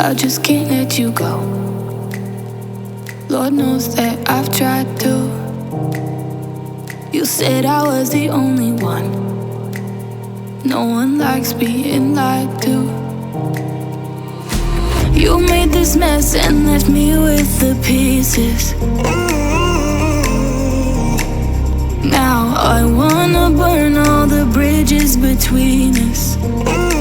I just can't let you go. Lord knows that I've tried to. You said I was the only one. No one likes being lied to. You made this mess and left me with the pieces. Now I wanna burn all the bridges between us.